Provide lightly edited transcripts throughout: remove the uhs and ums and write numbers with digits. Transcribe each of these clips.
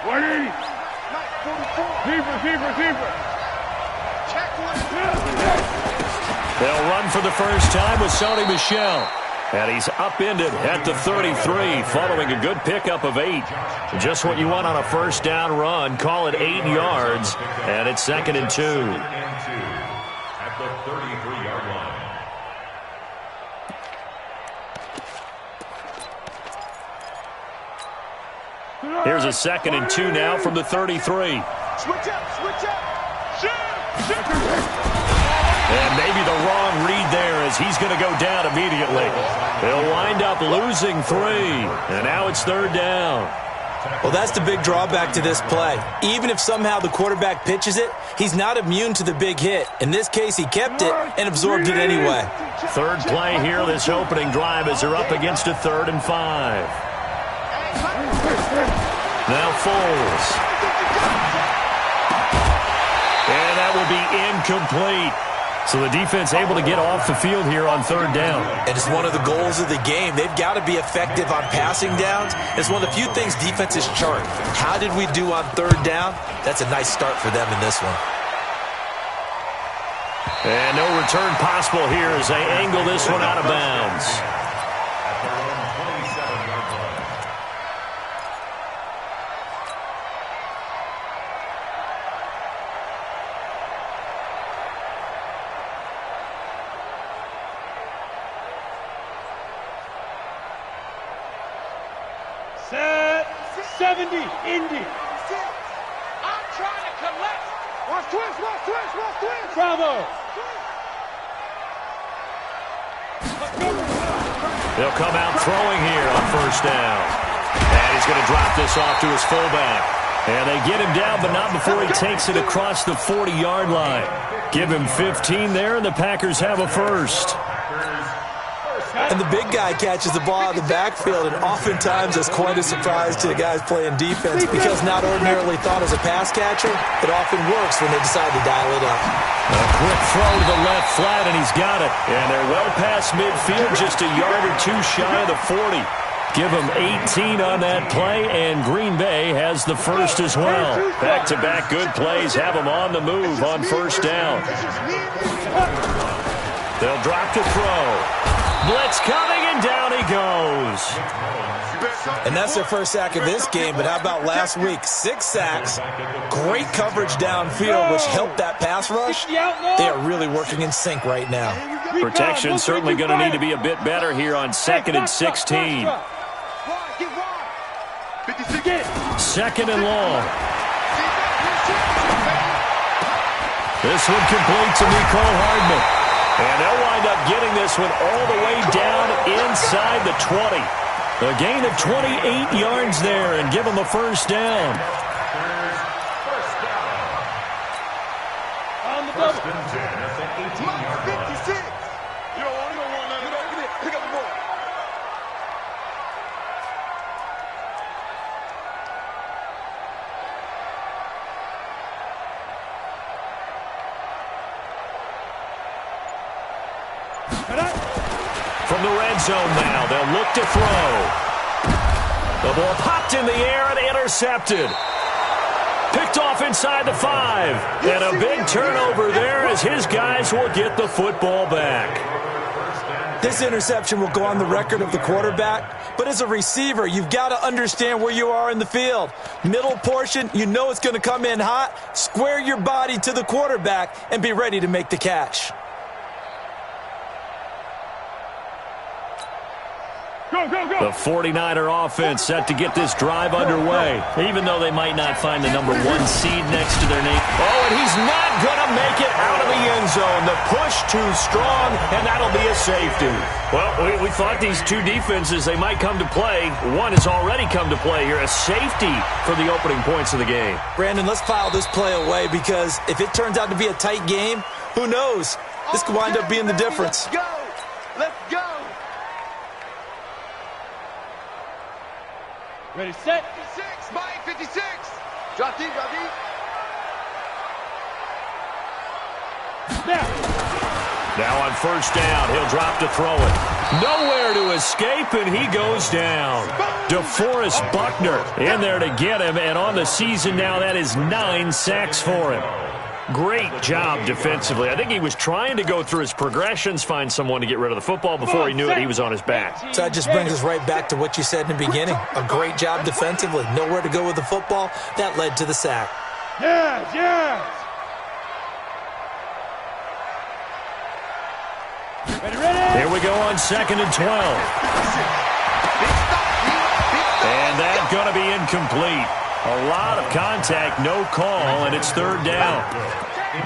180. Keeper. Check one. They'll run for the first time with Sony Michel. And he's upended at the 33 following a good pickup of 8. Just what you want on a first down run. Call it 8 yards. And it's 2nd and 2. At the 33-yard line. Here's a 2nd and 2 now from the 33. Switch up. And maybe the wrong read there as he's going to go down immediately. They'll wind up losing 3. And now it's 3rd down. Well, that's the big drawback to this play. Even if somehow the quarterback pitches it, he's not immune to the big hit. In this case, he kept it and absorbed it anyway. Third play here this opening drive as they're up against a 3rd and 5. Now Foles. And that will be incomplete. So the defense able to get off the field here on 3rd down. And it's one of the goals of the game. They've got to be effective on passing downs. It's one of the few things defenses chart. How did we do on 3rd down? That's a nice start for them in this one. And no return possible here as they angle this one out of bounds. Set 70, Indy. I'm trying to collect. Watch twist. Bravo. They'll come out throwing here on 1st down. And he's going to drop this off to his fullback. And they get him down, but not before he takes it across the 40-yard line. Give him 15 there, and the Packers have a first. And the big guy catches the ball out of the backfield, and oftentimes that's quite a surprise to the guys playing defense because not ordinarily thought as a pass catcher, it often works when they decide to dial it up. A quick throw to the left flat, and he's got it. And they're well past midfield, just a yard or 2 shy of the 40. Give them 18 on that play, and Green Bay has the first as well. Back-to-back good plays have them on the move on 1st down. They'll drop to throw. Blitz coming, and down he goes. And that's their first sack of this game, but how about last week? 6 sacks, great coverage downfield, which helped that pass rush. They are really working in sync right now. Protection certainly going to need to be a bit better here on 2nd and 16. 2nd and long. This one complete to Mecole Hardman. And they'll wind up getting this one all the way down inside the 20. A gain of 28 yards there and give them a first down. On the double. 56. You don't want to go one line. Pick up the ball. From the red zone now, they'll look to throw. The ball popped in the air and intercepted. Picked off inside the 5. And a big turnover there as his guys will get the football back. This interception will go on the record of the quarterback, but as a receiver, you've got to understand where you are in the field. Middle portion, you know it's going to come in hot. Square your body to the quarterback and be ready to make the catch. The 49er offense set to get this drive underway, even though they might not find the number 1 seed next to their name. Oh, and he's not going to make it out of the end zone. The push too strong, and that'll be a safety. Well, we thought these two defenses, they might come to play. One has already come to play here, a safety for the opening points of the game. Brandon, let's file this play away because if it turns out to be a tight game, who knows? This could wind up being the difference. Let's go. Let's go. Ready, set. 56, Mike, 56. Drop deep, drop deep. Now. Now on first down, he'll drop to throw it. Nowhere to escape, and he goes down. DeForest Buckner in there to get him, and on the season now, that is 9 sacks for him. Great job defensively. I think he was trying to go through his progressions, find someone to get rid of the football. Before he knew it, he was on his back. So that just brings us right back to what you said in the beginning. A great job defensively. Nowhere to go with the football. That led to the sack. Yes, yes. Here we go on 2nd and 12. And that's going to be incomplete. A lot of contact, no call, and it's 3rd down.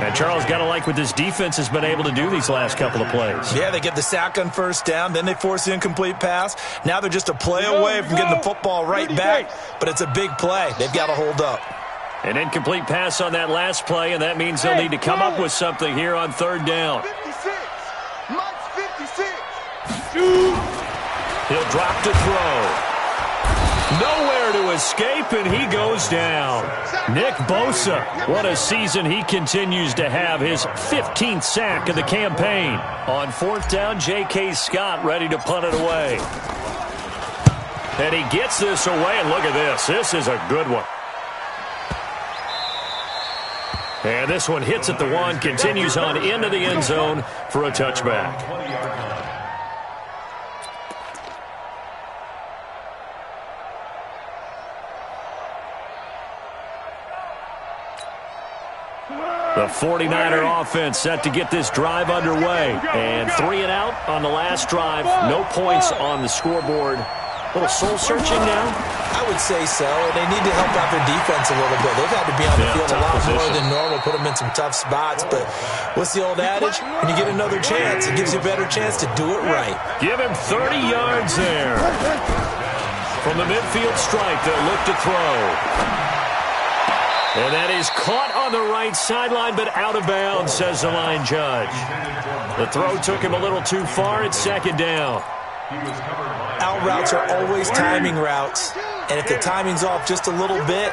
And Charles, got to like what this defense has been able to do these last couple of plays. Yeah, they get the sack on first down, then they force the incomplete pass. Now they're just a play away from getting the football right back, but it's a big play. They've got to hold up. An incomplete pass on that last play, and that means they'll need to come up with something here on 3rd down. 56. Mike's 56. He'll drop to throw. Nowhere to escape, and he goes down. Nick Bosa, what a season he continues to have, his 15th sack of the campaign. On 4th down, J.K. Scott ready to punt it away. And he gets this away, and look at this. This is a good one. And this one hits at the 1, continues on into the end zone for a touchback. The 49er offense set to get this drive underway. And 3 and out on the last drive. No points on the scoreboard. A little soul-searching now? I would say so. They need to help out their defense a little bit. They've had to be on the field a lot more than normal, put them in some tough spots. But what's the old adage? When you get another chance, it gives you a better chance to do it right. Give him 30 yards there. From the midfield stripe, they'll look to throw. And that is caught on the right sideline, but out of bounds, says the line judge. The throw took him a little too far. It's 2nd down. Out routes are always timing routes, and if the timing's off just a little bit,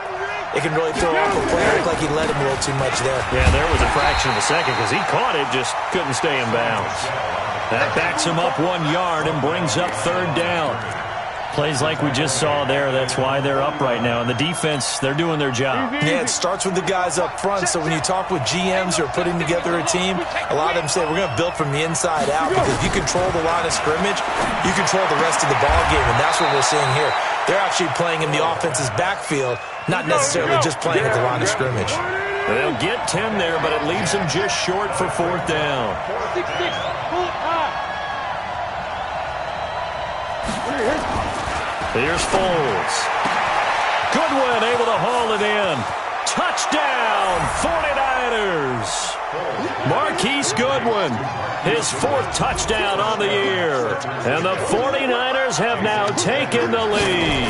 it can really throw off a play. It looked like he let him a little too much there. Yeah, there was a fraction of a second because he caught it, just couldn't stay in bounds. That backs him up 1 yard and brings up 3rd down. Plays like we just saw there, that's why they're up right now. And the defense, they're doing their job. Yeah, it starts with the guys up front. So when you talk with GMs who are putting together a team, a lot of them say we're going to build from the inside out, because if you control the line of scrimmage, you control the rest of the ball game, and that's what we're seeing here. They're actually playing in the offense's backfield, not necessarily just playing at the line of scrimmage. They'll get 10 there, but it leaves them just short for 4th down. Here's Foles. Goodwin able to haul it in. Touchdown, 49ers. Marquise Goodwin, his 4th touchdown on the year. And the 49ers have now taken the lead.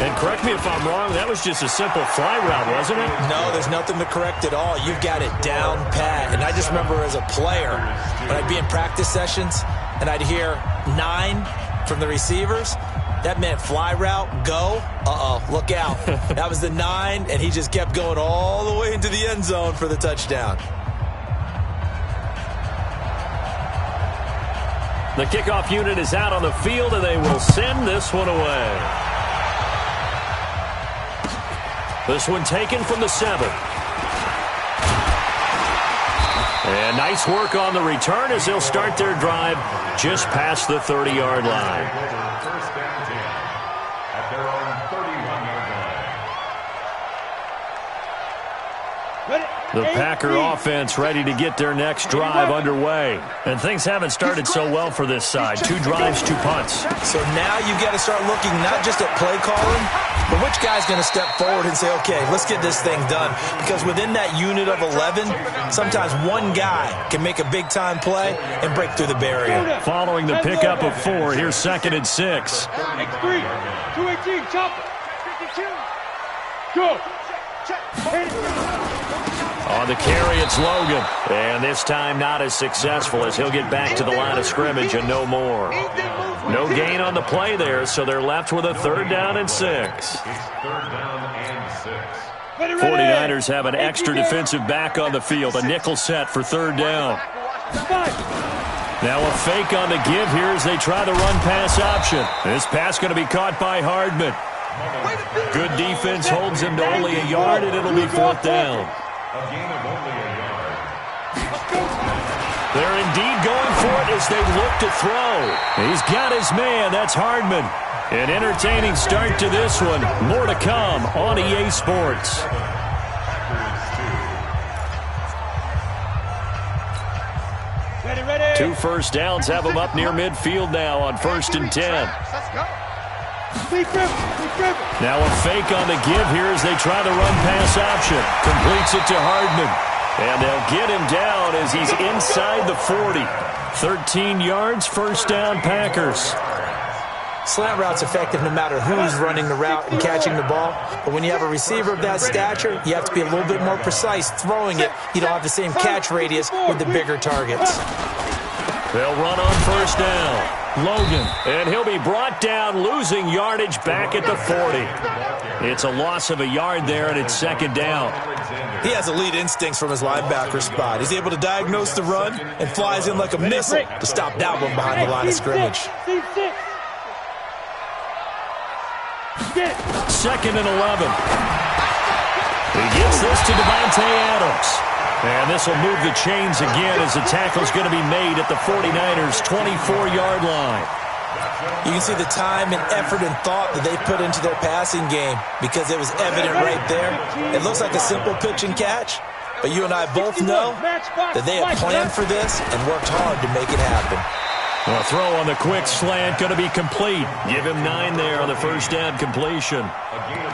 And correct me if I'm wrong, that was just a simple fly route, wasn't it? No, there's nothing to correct at all. You've got it down pat. And I just remember as a player, when I'd be in practice sessions and I'd hear 9 from the receivers, that meant fly route, go. Look out. That was the 9, and he just kept going all the way into the end zone for the touchdown. The kickoff unit is out on the field, and they will send this one away. This one taken from the 7. And nice work on the return as they'll start their drive just past the 30-yard line. First down 10 at their own 31-yard line. The Packer offense ready to get their next drive underway. And things haven't started so well for this side. 2 drives, 2 punts. So now you've got to start looking not just at play calling, but which guy's going to step forward and say, okay, let's get this thing done. Because within that unit of 11, sometimes one guy can make a big-time play and break through the barrier. Following the pickup of 4, here's 2nd and 6. X3, 218, chopper, 52. Go. On the carry, it's Logan. And this time not as successful as he'll get back to the line of scrimmage and no more. No gain on the play there, so they're left with a 3rd down and 6. It's 3rd down and 6. 49ers have an extra defensive back on the field, a nickel set for 3rd down. Now a fake on the give here as they try the run-pass option. This pass going to be caught by Hardman. Good defense holds him to only a yard, and it'll be 4th down. A gain of only a yard. They're indeed going for it as they look to throw. He's got his man. That's Hardman. An entertaining start to this one. More to come on EA Sports. 2 first downs have him up near midfield now on 1st and 10. Now a fake on the give here as they try the run-pass option. Completes it to Hardman. And they'll get him down as he's inside the 40. 13 yards, 1st down, Packers. Slant route's effective no matter who's running the route and catching the ball. But when you have a receiver of that stature, you have to be a little bit more precise throwing it. You don't have the same catch radius with the bigger targets. They'll run on 1st down. Logan, and he'll be brought down, losing yardage back at the 40. It's a loss of a yard there, and it's 2nd down. He has elite instincts from his linebacker spot. He's able to diagnose the run and flies in like a missile to stop that one behind the line of scrimmage. 2nd and 11. He gets this to Devontae Adams. And this will move the chains again as the tackle's going to be made at the 49ers' 24-yard line. You can see the time and effort and thought that they put into their passing game because it was evident right there. It looks like a simple pitch and catch, but you and I both know that they have planned for this and worked hard to make it happen. A throw on the quick slant going to be complete. Give him 9 there on the 1st down completion.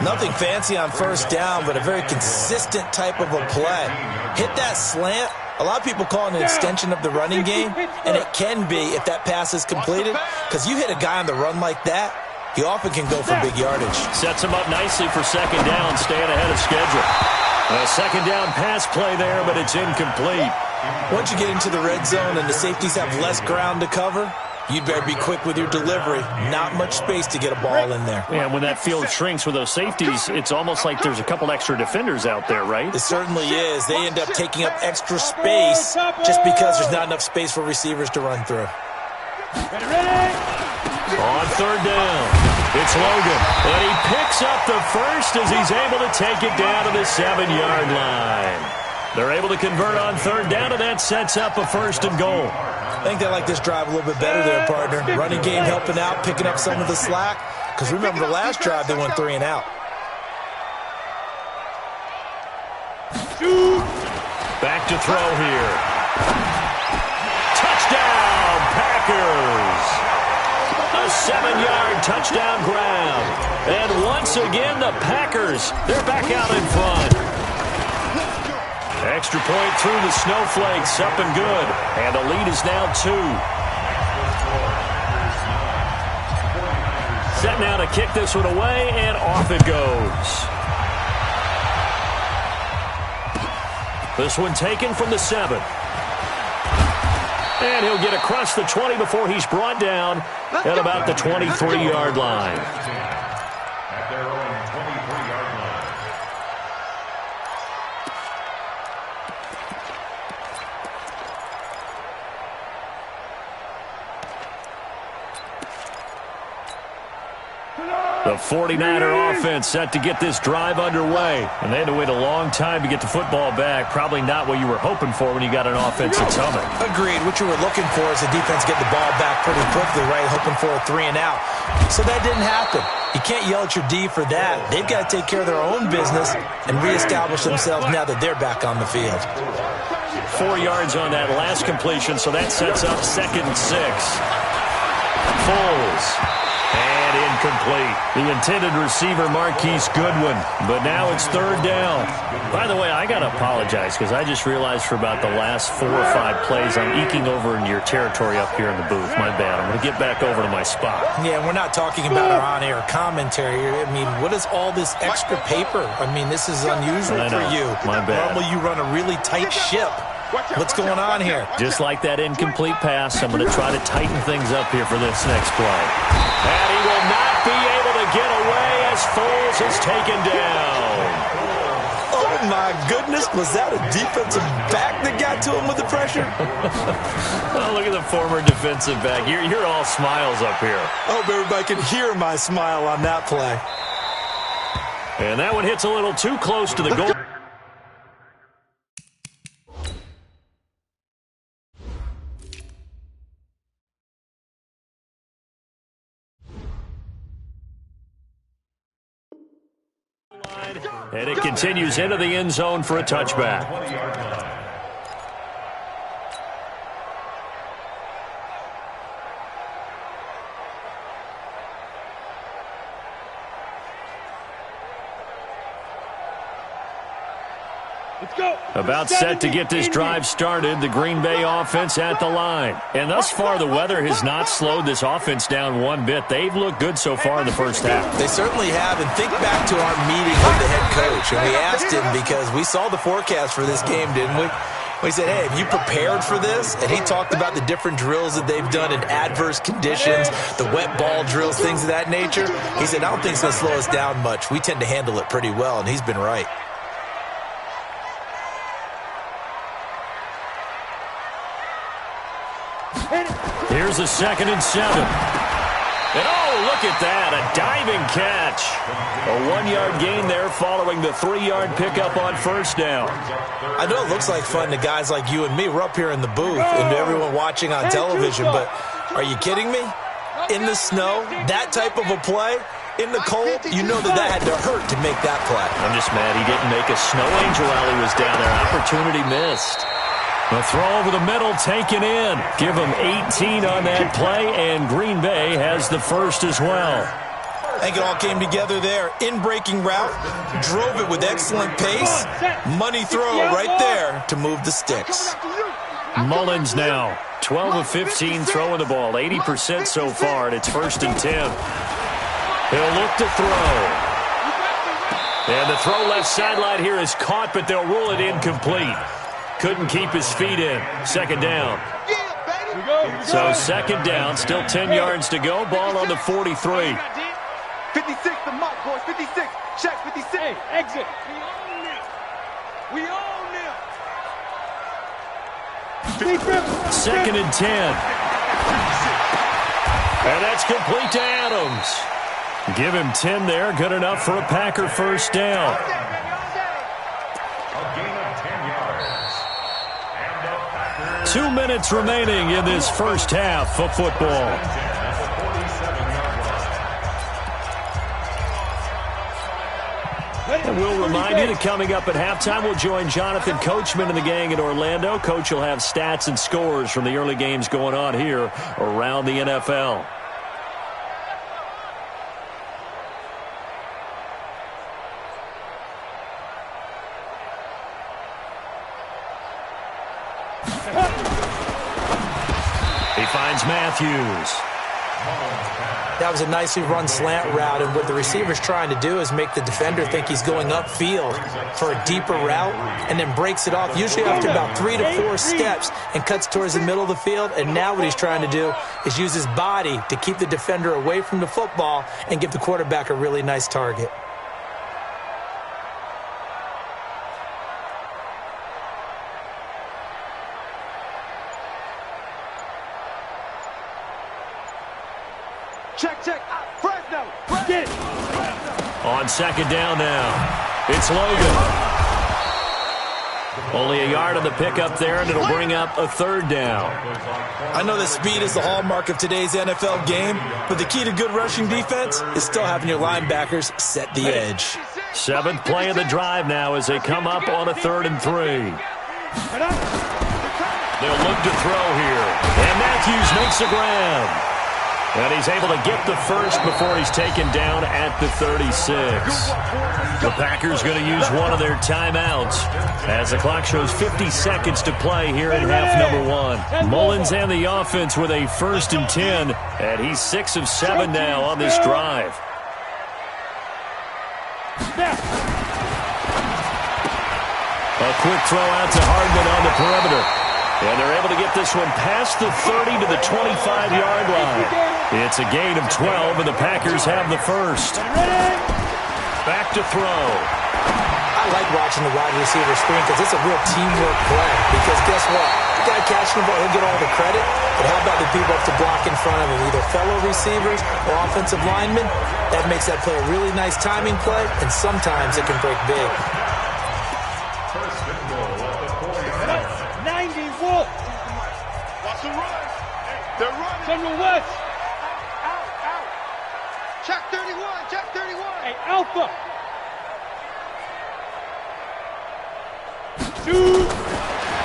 Nothing fancy on 1st down, but a very consistent type of a play. Hit that slant. A lot of people call it an extension of the running game, and it can be if that pass is completed, because you hit a guy on the run like that, he often can go for big yardage. Sets him up nicely for 2nd down, staying ahead of schedule. A 2nd down pass play there, but it's incomplete. Once you get into the red zone and the safeties have less ground to cover, you better be quick with your delivery. Not much space to get a ball in there. Yeah, when that field shrinks with those safeties, it's almost like there's a couple extra defenders out there, right? It certainly is. They end up taking up extra space just because there's not enough space for receivers to run through. On 3rd down, it's Logan. And he picks up the first as he's able to take it down to the 7-yard line. They're able to convert on 3rd down, and that sets up a 1st and goal. I think they like this drive a little bit better there, partner. Running game helping out, picking up some of the slack. Because remember, the last drive, they went 3 and out. Back to throw here. Touchdown, Packers! A 7-yard touchdown grab. And once again, the Packers, they're back out in front. Extra point through the snowflakes, up and good. And the lead is now 2. Set now to kick this one away, and off it goes. This one taken from the 7. And he'll get across the 20 before he's brought down at about the 23-yard line. At their own 23-yard line. The 49er offense set to get this drive underway. And they had to wait a long time to get the football back. Probably not what you were hoping for when you got an offense that's humming. Agreed. What you were looking for is the defense get the ball back pretty quickly, right? Hoping for a 3 and out. So that didn't happen. You can't yell at your D for that. They've got to take care of their own business and reestablish themselves now that they're back on the field. 4 yards on that last completion, so that sets up 2nd and 6. Foles. And incomplete. The intended receiver, Marquise Goodwin. But now it's 3rd down. By the way, I got to apologize because I just realized for about the last 4 or 5 plays I'm eking over into your territory up here in the booth. My bad. I'm going to get back over to my spot. Yeah, we're not talking about our on-air commentary. I mean, what is all this extra paper? I mean, this is unusual for you. My bad. Normally you run a really tight ship. What's going on here? Just like that incomplete pass, I'm going to try to tighten things up here for this next play. And he will not be able to get away as Foles is taken down. Oh, Oh, my goodness. Was that a defensive back that got to him with the pressure? Oh, look at the former defensive back. You're all smiles up here. I hope everybody can hear my smile on that play. And that one hits a little too close to the goal. And it continues into the end zone for a touchback. Let's go. About set to get this drive started, the Green Bay offense at the line. And thus far, the weather has not slowed this offense down one bit. They've looked good so far in the first half. They certainly have. And think back to our meeting with the head coach. And we asked him because we saw the forecast for this game, didn't we? We said, hey, have you prepared for this? And he talked about the different drills that they've done in adverse conditions, the wet ball drills, things of that nature. He said, I don't think it's going to slow us down much. We tend to handle it pretty well, and he's been right. Here's a 2nd and 7. And oh, look at that, a diving catch. A 1-yard gain there following the 3-yard pickup on first down. I know it looks like fun to guys like you and me. We're up here in the booth and to everyone watching on television, but are you kidding me? In the snow, that type of a play, in the cold, you know that had to hurt to make that play. I'm just mad he didn't make a snow angel while he was down there. Opportunity missed. The throw over the middle taken in. Give him 18 on that play, and Green Bay has the first as well. I think it all came together there. In-breaking route, drove it with excellent pace. Money throw right there to move the sticks. Mullins now, 12 of 15 throwing the ball, 80% so far, and it's 1st and 10. He'll look to throw. And the throw left sideline here is caught, but they'll rule it incomplete. Couldn't keep his feet in. 2nd down. So 2nd down, still 10 yards to go. Ball on the 43. 56, the mark, boys. 56. Check 56. Hey, exit. We own them. 2nd and 10. And that's complete to Adams. Give him 10 there. Good enough for a Packer first down. A gain of 10 yards. And the Packers. 2 minutes remaining in this first half of football. And we'll remind you that coming up at halftime, we'll join Jonathan Coachman and the gang in Orlando. Coach will have stats and scores from the early games going on here around the NFL. He finds Matthews. That was a nicely run slant route, and what the receiver's trying to do is make the defender think he's going upfield for a deeper route and then breaks it off, usually after about 3 to 4 steps, and cuts towards the middle of the field. And now what he's trying to do is use his body to keep the defender away from the football and give the quarterback a really nice target. Check. Fresno. Get it. On 2nd down now. It's Logan. Only a yard on the pickup there, and it'll bring up a 3rd down. I know that speed is the hallmark of today's NFL game, but the key to good rushing defense is still having your linebackers set the edge. 7th play of the drive now as they come up on a 3rd and 3. They'll look to throw here. And Matthews makes a grab. And he's able to get the first before he's taken down at the 36. The Packers going to use one of their timeouts as the clock shows 50 seconds to play here in half number 1. Mullins and the offense with a 1st and 10, and he's 6 of 7 now on this drive. A quick throw out to Hardman on the perimeter. And they're able to get this one past the 30 to the 25-yard line. It's a gain of 12, and the Packers have the first. Back to throw. I like watching the wide receiver screen because it's a real teamwork play. Because guess what? The guy catching the ball, he'll get all the credit. But how about the people up to block in front of him, either fellow receivers or offensive linemen? That makes that play a really nice timing play, and sometimes it can break big. First and goal at the 40-yard line. 90 Wolf. Watch the run. They're running. Central West. Out. Check 31. Check 31. Hey, Alpha.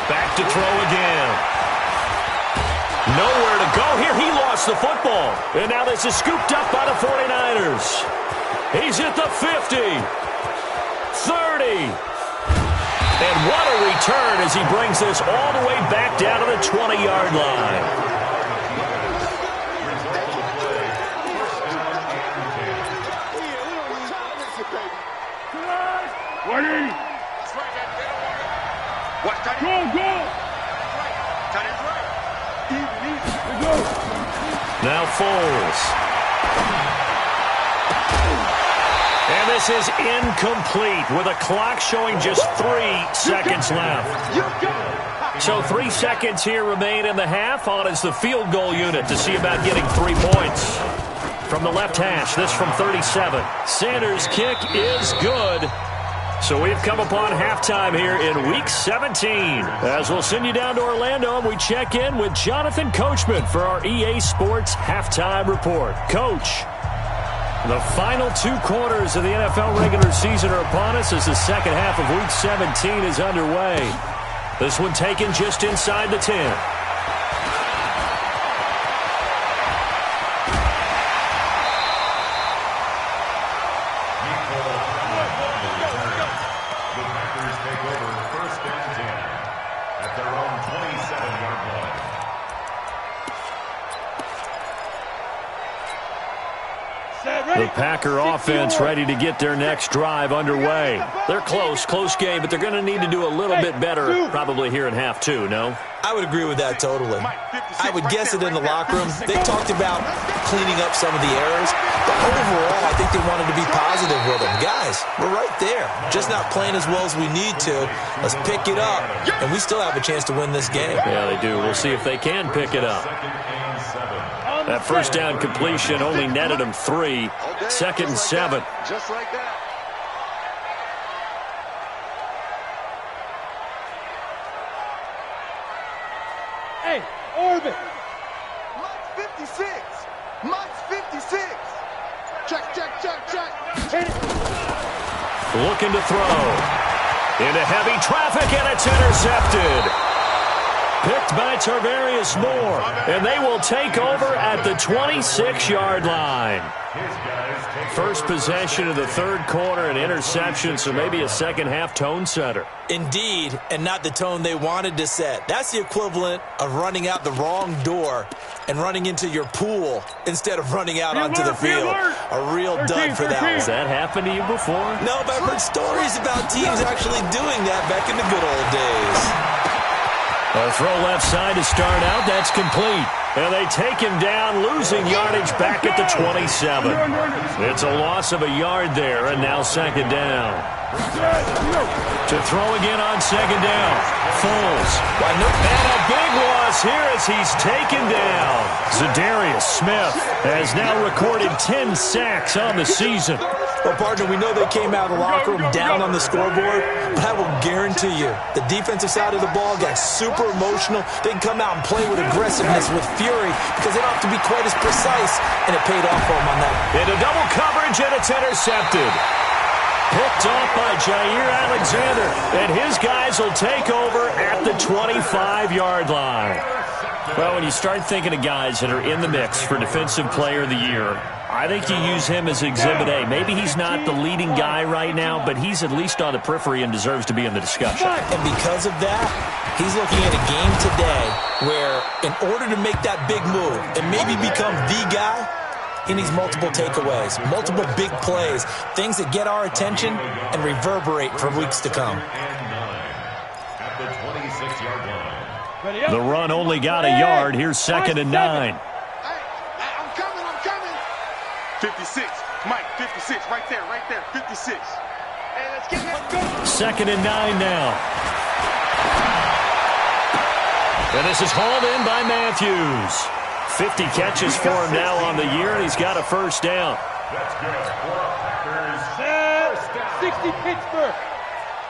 Back to throw again. Nowhere to go here. He lost the football. And now this is scooped up by the 49ers. He's at the 50. 30. And what a return as he brings this all the way back down to the 20-yard line. Now Foles. And this is incomplete with a clock showing just 3 seconds left. So 3 seconds here remain in the half. On is the field goal unit to see about getting 3 points. From the left hash, this from 37. Sanders' kick is good. So we've come upon halftime here in Week 17. As we'll send you down to Orlando, and we check in with Jonathan Coachman for our EA Sports Halftime Report. Coach, the final 2 quarters of the NFL regular season are upon us as the second half of Week 17 is underway. This one taken just inside the 10. The Packer offense ready to get their next drive underway. They're close game, but they're going to need to do a little bit better probably here in half 2, no? I would agree with that totally. I would guess it in the locker room. They talked about cleaning up some of the errors, but overall, I think they wanted to be positive with them. Guys, we're right there. Just not playing as well as we need to. Let's pick it up, and we still have a chance to win this game. Yeah, they do. We'll see if they can pick it up. That first down completion only netted him 3. 2nd and 7. Just like that. Hey, Orbit. Mike's 56. Mike's 56. Check. Hit it. Looking to throw. Into heavy traffic, and it's intercepted. Picked by Tarvarius Moore, and they will take over at the 26-yard line. First possession of the 3rd quarter, an interception, so maybe a second-half tone setter. Indeed, and not the tone they wanted to set. That's the equivalent of running out the wrong door and running into your pool instead of running out onto the field. A real dud for that one. Has that happened to you before? No, but I've heard stories about teams actually doing that back in the good old days. A throw left side to start out. That's complete. And they take him down, losing yardage back at the 27. It's a loss of a yard there, and now 2nd down. To throw again on 2nd down. Foles. And a big loss here as he's taken down. Za'Darius Smith has now recorded 10 sacks on the season. Well, partner, we know they came out of the locker room down on the scoreboard, but I will guarantee you the defensive side of the ball got super emotional. They can come out and play with aggressiveness, with fury, because they don't have to be quite as precise, and it paid off for them on that. Into double coverage, and it's intercepted. Picked off by Jair Alexander, and his guys will take over at the 25-yard line. Well, when you start thinking of guys that are in the mix for Defensive Player of the Year, I think you use him as Exhibit A. Maybe he's not the leading guy right now, but he's at least on the periphery and deserves to be in the discussion. And because of that, he's looking at a game today where in order to make that big move and maybe become the guy, he needs multiple takeaways, multiple big plays, things that get our attention and reverberate for weeks to come. At the 26-yard line. The run only got a yard. Here's 2nd and 9. I'm coming. 56. Mike, 56. Right there. 56. Hey, let's 2nd and 9 now. And this is hauled in by Matthews. 50 catches for him now on the year, and he's got a first down. That's good for Packers. 60 Pittsburgh.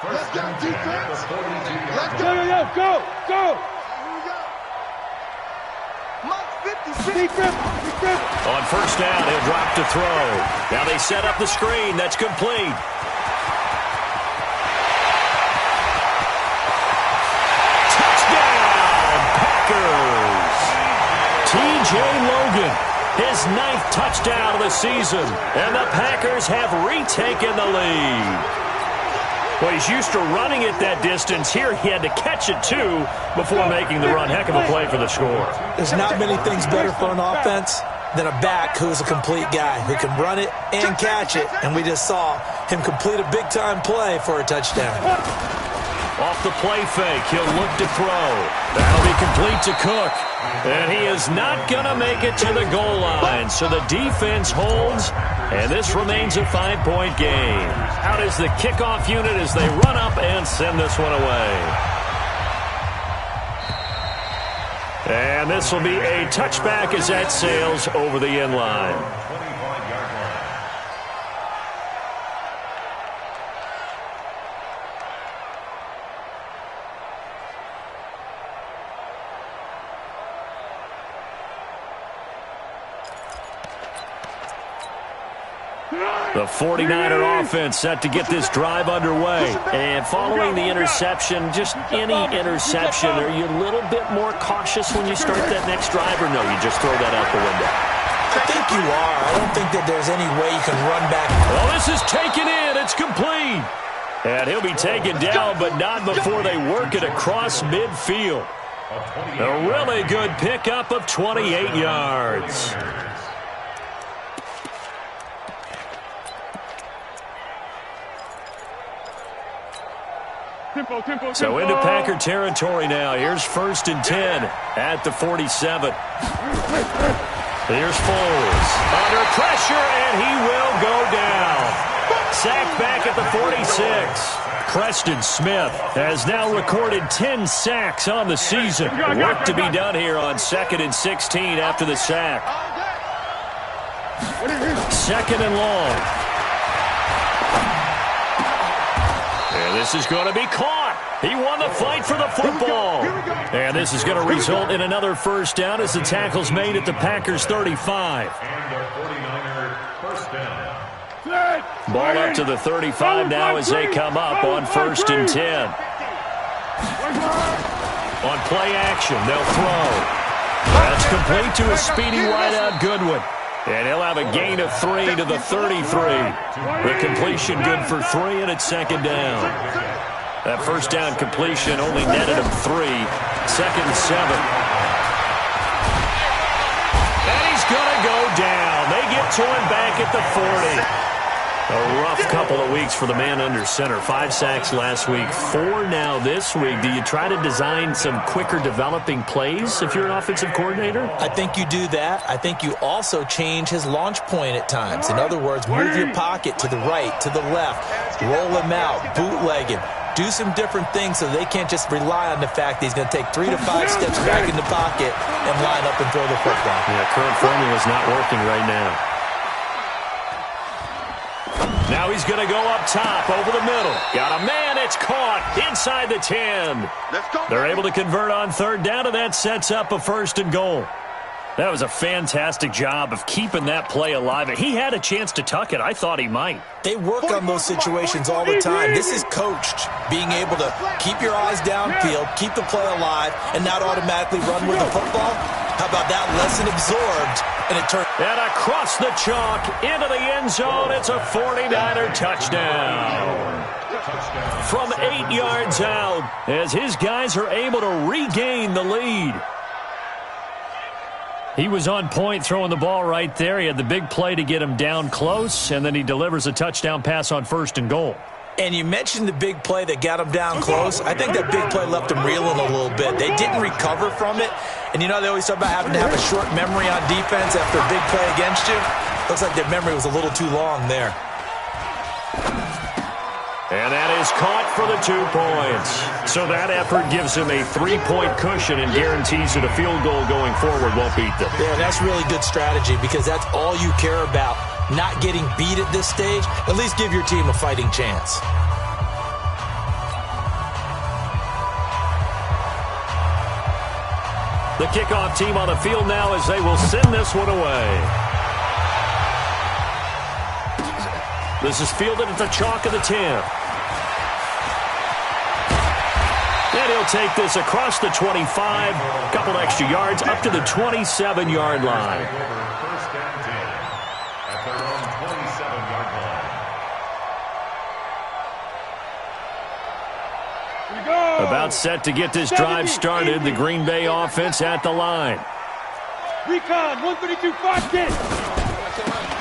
Let's go, defense. Let's go. Go. On first down, he'll drop to throw. Now they set up the screen. That's complete. Touchdown, Packers. T.J. Logan, his 9th touchdown of the season. And the Packers have retaken the lead. Well, he's used to running it that distance. Here he had to catch it, too, before making the run. Heck of a play for the score. There's not many things better for an offense than a back who's a complete guy, who can run it and catch it. And we just saw him complete a big-time play for a touchdown. Off the play fake, he'll look to throw. That'll be complete to Cook. And he is not going to make it to the goal line. So the defense holds, and this remains a 5-point game. Out is the kickoff unit as they run up and send this one away. And this will be a touchback as that sails over the end line. The 49er offense set to get this drive underway. And following the interception, just any interception, are you a little bit more cautious when you start that next drive, or no, you just throw that out the window? I think you are. I don't think that there's any way you can run back. Well, this is taken in. It's complete. And he'll be taken down, but not before they work it across midfield. A really good pickup of 28 yards. So into Packer territory now. Here's 1st and 10 at the 47. Here's Foles. Under pressure, and he will go down. Sacked back at the 46. Preston Smith has now recorded 10 sacks on the season. Work to be done here on 2nd and 16 after the sack. 2nd and long. And this is going to be caught. He won the fight for the football. And this is going to result in another first down as the tackle's made at the Packers 35. And the 49er first down. Ball up to the 35 now as they come up on 1st and 10. On play action, they'll throw. That's complete to a speedy wideout Goodwin. And he'll have a gain of 3 to the 33. The completion good for 3, and it's 2nd down. That first down completion only netted him 3. 2nd and 7. And he's going to go down. They get to him back at the 40. A rough couple of weeks for the man under center. 5 sacks last week, 4 now this week. Do you try to design some quicker developing plays if you're an offensive coordinator? I think you do that. I think you also change his launch point at times. In other words, move your pocket to the right, to the left, roll him out, bootleg him. Do some different things so they can't just rely on the fact that he's going to take 3 to 5 steps back in the pocket and line up and throw the football. Yeah, current formula is not working right now. Now he's going to go up top, over the middle. Got a man, it's caught inside the 10. They're able to convert on 3rd down, and that sets up a 1st and goal. That was a fantastic job of keeping that play alive. He had a chance to tuck it. I thought he might. They work on those situations all the time. This is coached, being able to keep your eyes downfield, keep the play alive, and not automatically run with the football. How about that lesson absorbed, and it turned. And across the chalk, into the end zone, it's a 49er touchdown. From 8 yards out, as his guys are able to regain the lead. He was on point throwing the ball right there. He had the big play to get him down close, and then he delivers a touchdown pass on 1st and goal. And you mentioned the big play that got him down close. I think that big play left him reeling a little bit. They didn't recover from it. And you know, they always talk about having to have a short memory on defense after a big play against you. Looks like their memory was a little too long there. And that is caught for the 2 points. So that effort gives him a 3-point cushion and guarantees that a field goal going forward won't beat them. Yeah, that's really good strategy because that's all you care about. Not getting beat at this stage. At least give your team a fighting chance. The kickoff team on the field now as they will send this one away. This is fielded at the chalk of the 10. And he'll take this across the 25, a couple extra yards, up to the 27-yard line. First and 10 at their own 27-yard line. About set to get this drive started. The Green Bay offense at the line. Recon, 132, 5-10.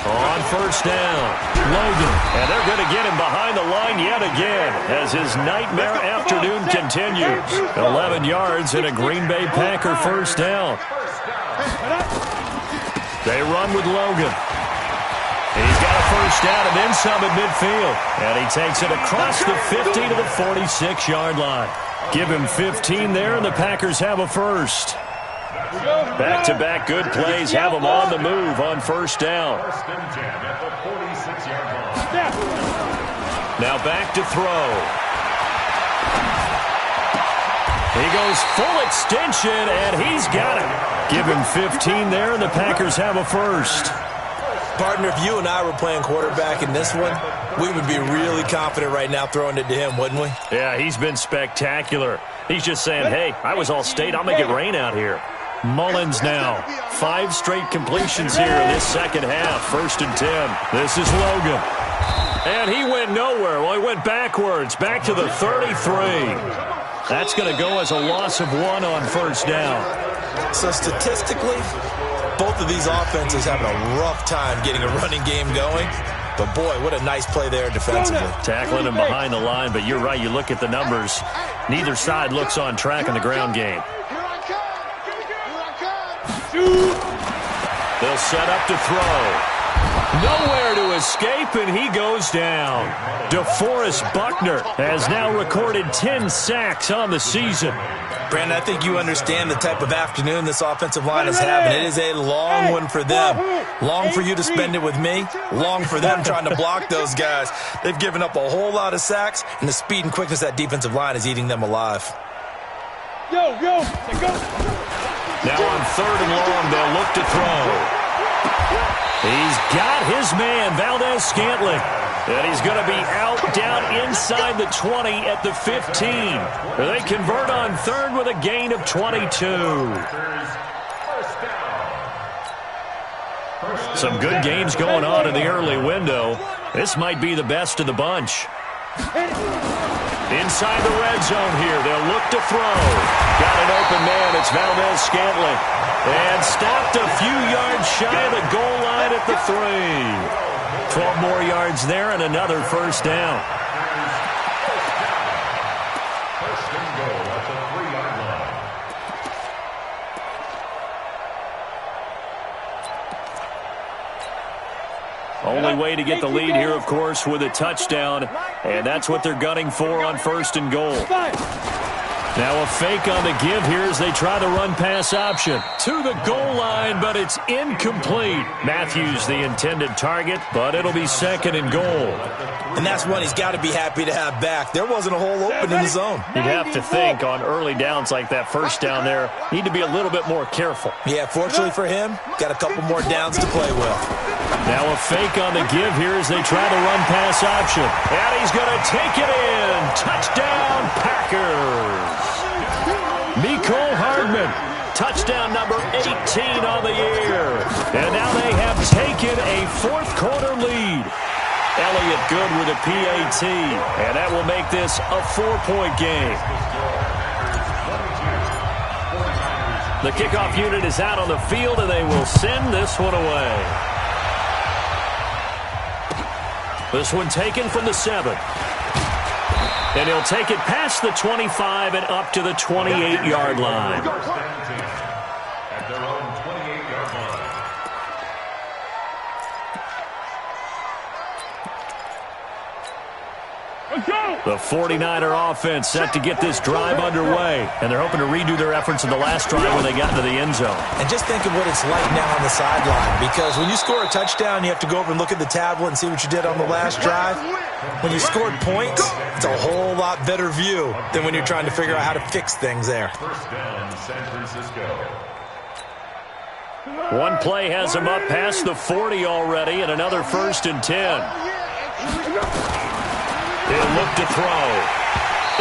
On first down, Logan. And they're going to get him behind the line yet again as his nightmare afternoon continues. 11 yards and a Green Bay Packer first down. They run with Logan. He's got a first down and then some at midfield. And he takes it across the 50 to the 46-yard line. Give him 15 there, and the Packers have a first. Back-to-back good plays have them on the move on first down. First and 10 at the 46-yard line. Now back to throw. He goes full extension, and he's got it. Give him 15 there, and the Packers have a first. Partner, if you and I were playing quarterback in this one, we would be really confident right now throwing it to him, wouldn't we? Yeah, he's been spectacular. He's just saying, hey, I was all state. I'll make it rain out here. Mullins now. 5 straight completions here in this second half. First and 10. This is Logan. And he went nowhere. Well, he went backwards. Back to the 33. That's going to go as a loss of 1 on first down. So statistically, both of these offenses having a rough time getting a running game going. But, boy, what a nice play there defensively. Tackling him behind the line, but you're right. You look at the numbers. Neither side looks on track in the ground game. They'll set up to throw. Nowhere to escape, and he goes down. DeForest Buckner has now recorded 10 sacks on the season. Brandon, I think you understand the type of afternoon this offensive line is having. It is a long one for them. Long for you to spend it with me. Long for them trying to block those guys. They've given up a whole lot of sacks, and the speed and quickness of that defensive line is eating them alive. Yo, go. Now on third and long, they'll look to throw. He's got his man, Valdez-Scantling. And he's going to be out down inside the 20 at the 15. They convert on third with a gain of 22. Some good games going on in the early window. This might be the best of the bunch. Inside the red zone here, they'll look to throw. Got an open man, it's Valdez-Scantling. And stopped a few yards shy of the goal line at the 3. 12 more yards there and another first down. First and goal at the 3-yard line. Only way to get the lead here, of course, with a touchdown. And that's what they're gunning for on first and goal. Now a fake on the give here as they try the run-pass option. To the goal line, but it's incomplete. Matthews the intended target, but it'll be second and goal. And that's one he's got to be happy to have back. There wasn't a hole open in the zone. You'd have to think on early downs like that first down there, need to be a little bit more careful. Yeah, fortunately for him, got a couple more downs to play with. Now a fake on the give here as they try the run-pass option. And he's going to take it in. Touchdown, Packers. Mecole Hardman, touchdown number 18 on the year. And now they have taken a fourth-quarter lead. Elliott good with a PAT, and that will make this a 4-point game. The kickoff unit is out on the field, and they will send this one away. This one taken from the 7. And he'll take it past the 25 and up to the 28-yard line. At their own 28-yard line. Let's go! The 49er offense set to get this drive underway. And they're hoping to redo their efforts in the last drive when they got into the end zone. And just think of what it's like now on the sideline. Because when you score a touchdown, you have to go over and look at the tablet and see what you did on the last drive. When you scored points, it's a whole lot better view than when you're trying to figure out how to fix things there. First down, San Francisco. One play has him up past the 40 already, and another 1st and 10. He'll look to throw.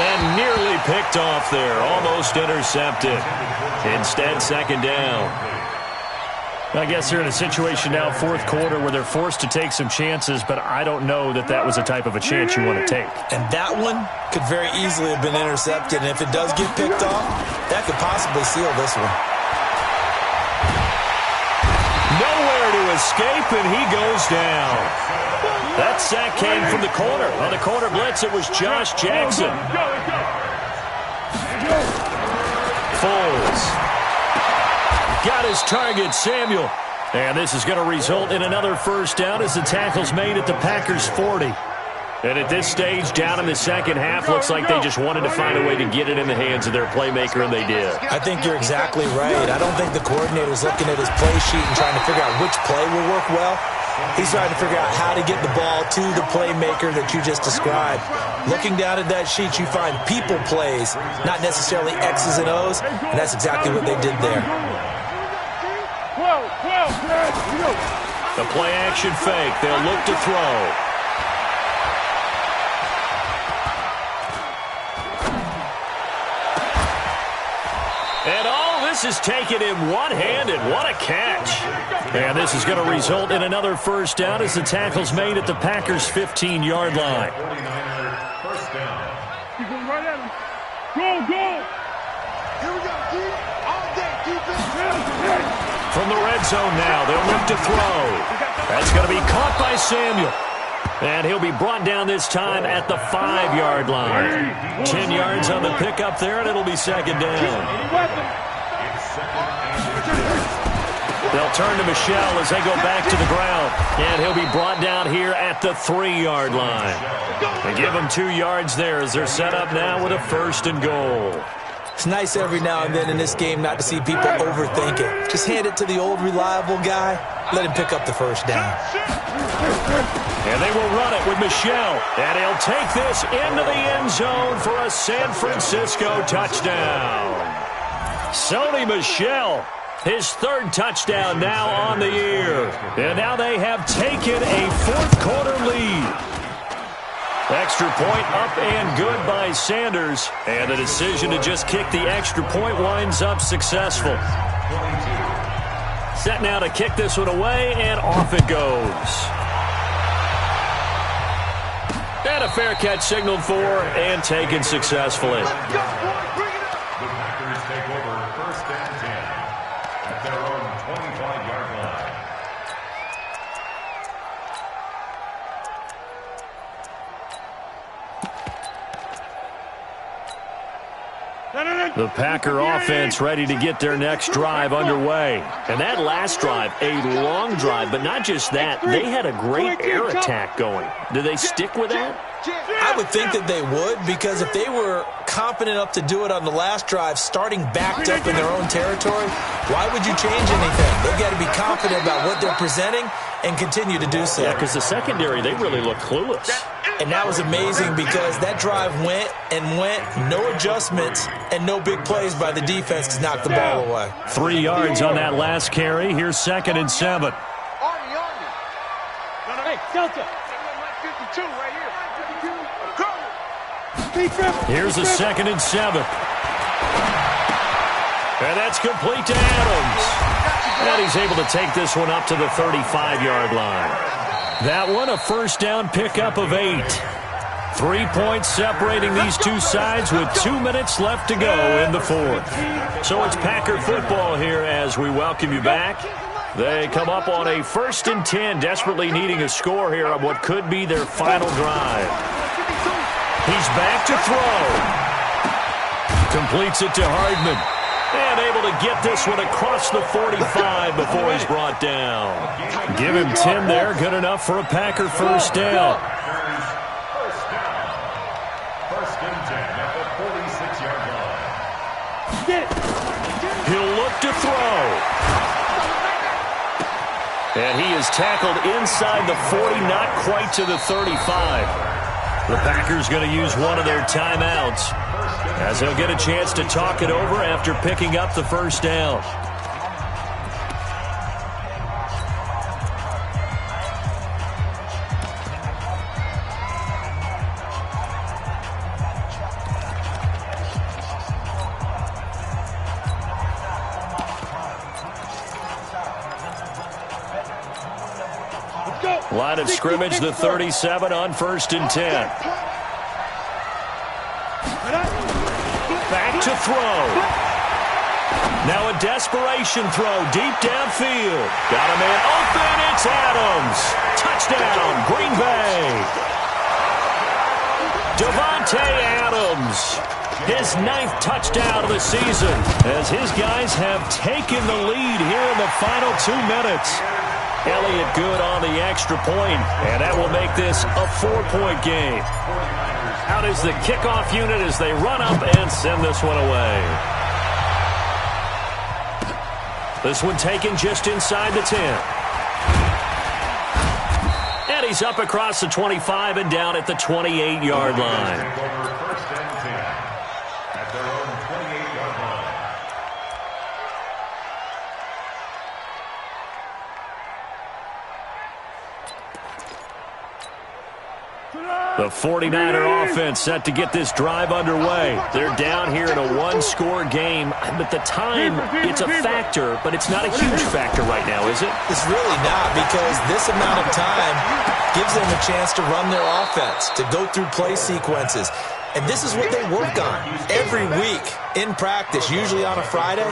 And nearly picked off there. Almost intercepted. Instead, 2nd down. I guess they're in a situation now, 4th quarter, where they're forced to take some chances, but I don't know that that was the type of a chance you want to take. And that one could very easily have been intercepted, and if it does get picked off, that could possibly seal this one. Nowhere to escape, and he goes down. That sack came from the corner. On the corner blitz, it was Josh Jackson. Foles. Got his target, Samuel. And this is going to result in another 1st down as the tackle's made at the Packers' 40. And at this stage, down in the second half, looks like they just wanted to find a way to get it in the hands of their playmaker, and they did. I think you're exactly right. I don't think the coordinator's looking at his play sheet and trying to figure out which play will work well. He's trying to figure out how to get the ball to the playmaker that you just described. Looking down at that sheet, you find people plays, not necessarily X's and O's, and that's exactly what they did there. The play-action fake. They'll look to throw. And all this is taken in one hand, and what a catch. And this is going to result in another 1st down as the tackle's made at the Packers' 15-yard line. 49er, 1st down. Keep going right at him. Go! Here we go, D. All day, defense. From the red zone now, they'll look to throw. That's going to be caught by Samuel. And he'll be brought down this time at the 5-yard line. 10 yards on the pickup there, and it'll be 2nd down. They'll turn to Michel as they go back to the ground. And he'll be brought down here at the 3-yard line. They give him 2 yards there as they're set up now with a 1st and goal. It's nice every now and then in this game not to see people overthink it. Just hand it to the old reliable guy. Let him pick up the 1st down. And they will run it with Michel. And he'll take this into the end zone for a San Francisco touchdown. Sony Michel, his 3rd touchdown now on the year. And now they have taken a 4th quarter lead. Extra point up and good by Sanders. And the decision to just kick the extra point winds up successful. Set now to kick this one away, and off it goes. And a fair catch signaled for and taken successfully. The Packers take over 1st and 10 at their own 25-yard line. The Packer offense ready to get their next drive underway. And that last drive, a long drive, but not just that. They had a great air attack going. Do they stick with that? I would think that they would, because if they were confident enough to do it on the last drive, starting backed up in their own territory, why would you change anything? They've got to be confident about what they're presenting and continue to do so. Yeah, because the secondary, they really look clueless. And that was amazing because that drive went and went, no adjustments, and no big plays by the defense to knock the ball away. 3 yards on that last carry. Here's 2nd and 7. Hey, Delta. 52 right here. Here's a 2nd and 7. And that's complete to Adams. And he's able to take this one up to the 35-yard line. That one, a 1st down pickup of 8. 3 points separating these two sides with 2 minutes left to go in the 4th. So it's Packer football here as we welcome you back. They come up on a 1st and 10, desperately needing a score here on what could be their final drive. He's back to throw. Completes it to Hardman. And able to get this one across the 45 before he's brought down. Give him 10 there. Good enough for a Packer 1st down. throw. And he is tackled inside the 40, not quite to the 35. The Packers going to use one of their timeouts as they'll get a chance to talk it over after picking up the first down. Line of scrimmage, the 37 on 1st and 10. Back to throw. Now a desperation throw deep downfield. Got a man open. It's Adams. Touchdown, Green Bay. Devontae Adams. His 9th touchdown of the season as his guys have taken the lead here in the final 2 minutes. Elliott good on the extra point, and that will make this a 4-point game. Out is the kickoff unit as they run up and send this one away. This one taken just inside the 10. And he's up across the 25 and down at the 28-yard line. First and 10 at their own 28-yard line. The 49er offense set to get this drive underway. They're down here in a 1-score game. But the time, it's a factor, but it's not a huge factor right now, is it? It's really not, because this amount of time gives them a chance to run their offense, to go through play sequences. And this is what they work on every week in practice, usually on a Friday.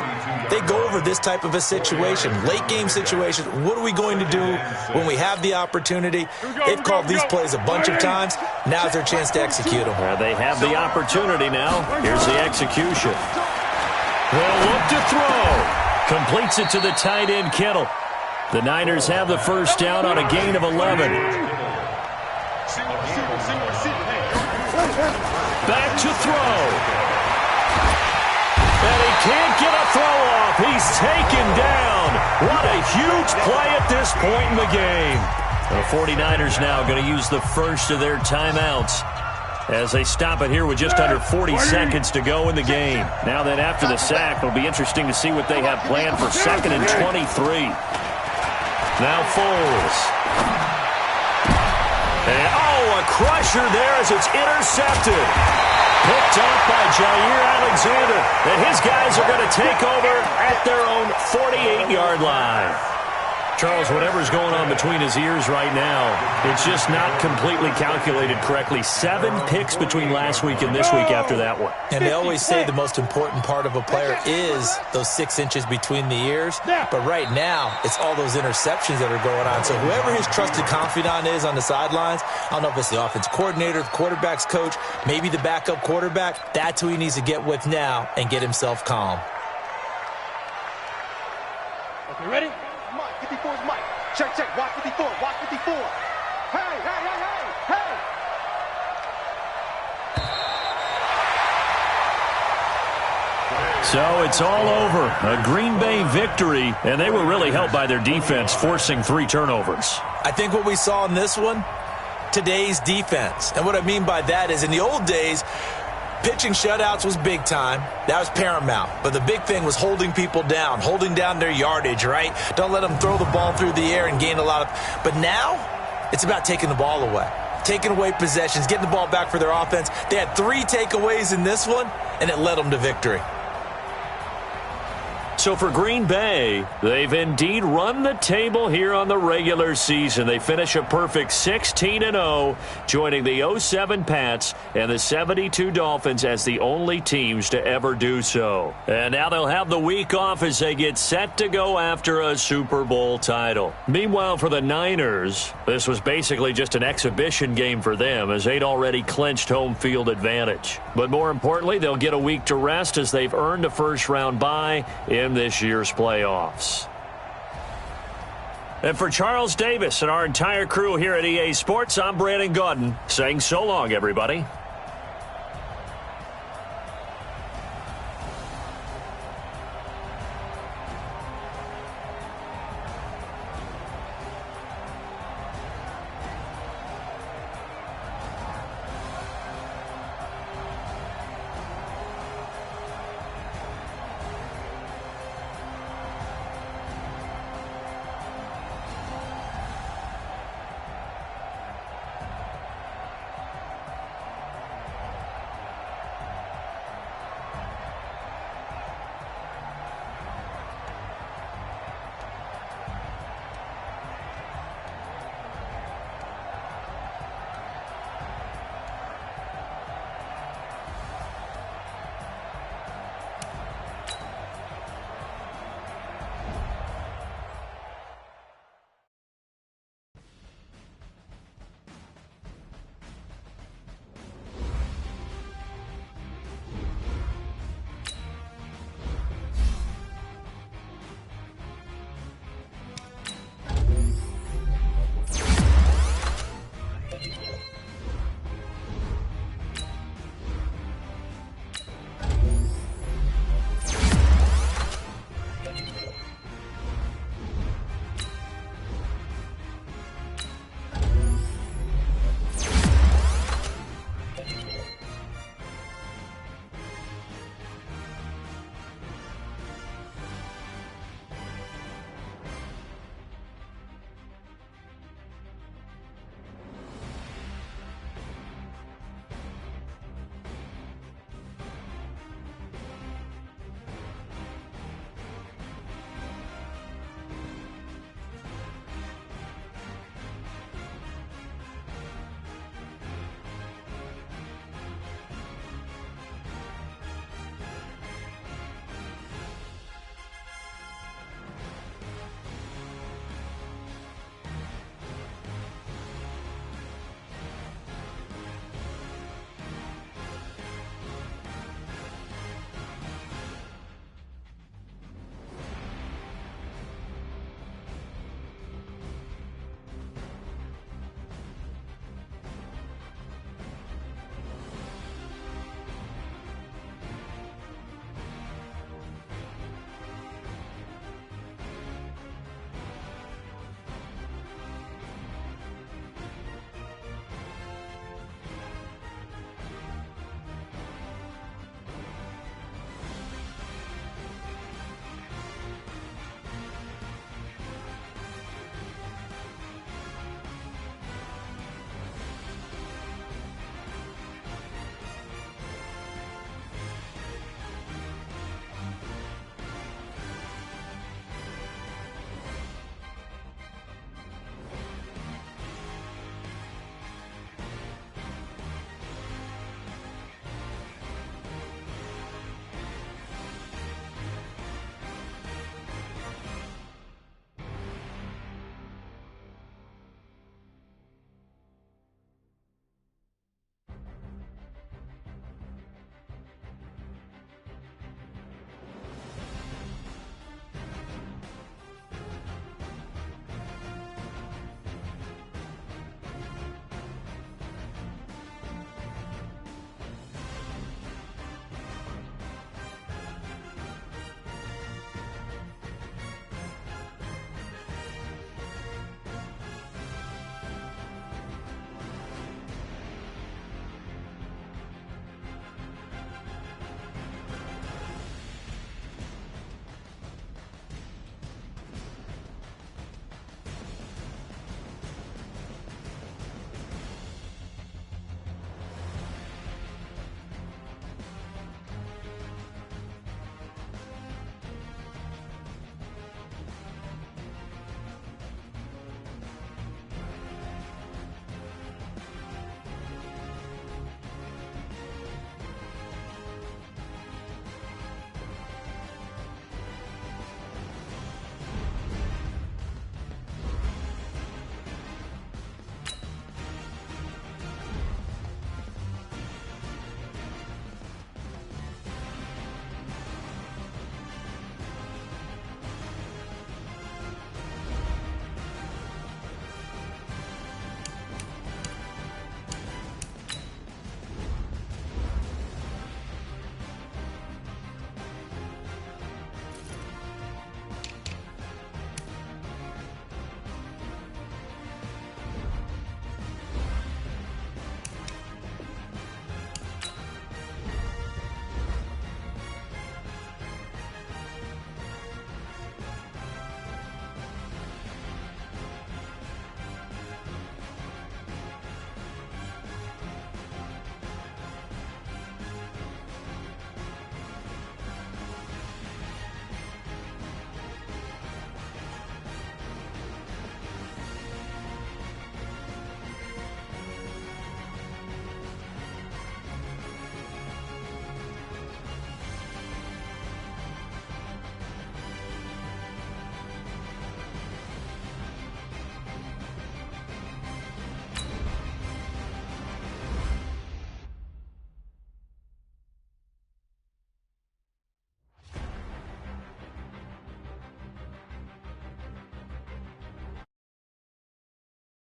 They go over this type of a situation, late game situation. What are we going to do when we have the opportunity? They've called these plays a bunch of times. Now's their chance to execute them. They have the opportunity now. Here's the execution. They'll look to throw. Completes it to the tight end, Kittle. The Niners have the first down on a gain of 11. Back to throw. And he can't get a throw off. He's taken down. What a huge play at this point in the game. The 49ers now going to use the first of their timeouts as they stop it here with just under 40 seconds to go in the game. Now that after the sack, it'll be interesting to see what they have planned for 2nd and 23. Now Foles. And, a crusher there as it's intercepted. Picked up by Jair Alexander. And his guys are going to take over at their own 48-yard line. Charles, whatever's going on between his ears right now, it's just not completely calculated correctly. 7 picks between last week and this week after that one. And they always say the most important part of a player is those 6 inches between the ears. But right now, it's all those interceptions that are going on. So whoever his trusted confidant is on the sidelines, I don't know if it's the offense coordinator, the quarterback's coach, maybe the backup quarterback, that's who he needs to get with now and get himself calm. Okay, ready? Mike, 54 is Mike. Check, check. Watch 54. Watch 54. Hey, hey, hey, hey, hey. So it's all over. A Green Bay victory, and they were really helped by their defense, forcing 3 turnovers. I think what we saw in this one, today's defense. And what I mean by that is in the old days, pitching shutouts was big time. That was paramount. But the big thing was holding people down, holding down their yardage, right? Don't let them throw the ball through the air and gain a lot of... But now, it's about taking the ball away. Taking away possessions, getting the ball back for their offense. They had 3 takeaways in this one, and it led them to victory. So for Green Bay, they've indeed run the table here on the regular season. They finish a perfect 16-0, joining the 07 Pats and the 72 Dolphins as the only teams to ever do so. And now they'll have the week off as they get set to go after a Super Bowl title. Meanwhile, for the Niners, this was basically just an exhibition game for them as they'd already clinched home field advantage. But more importantly, they'll get a week to rest as they've earned a first-round bye in this year's playoffs. And for Charles Davis and our entire crew here at EA Sports, I'm Brandon Gaudin saying so long, everybody.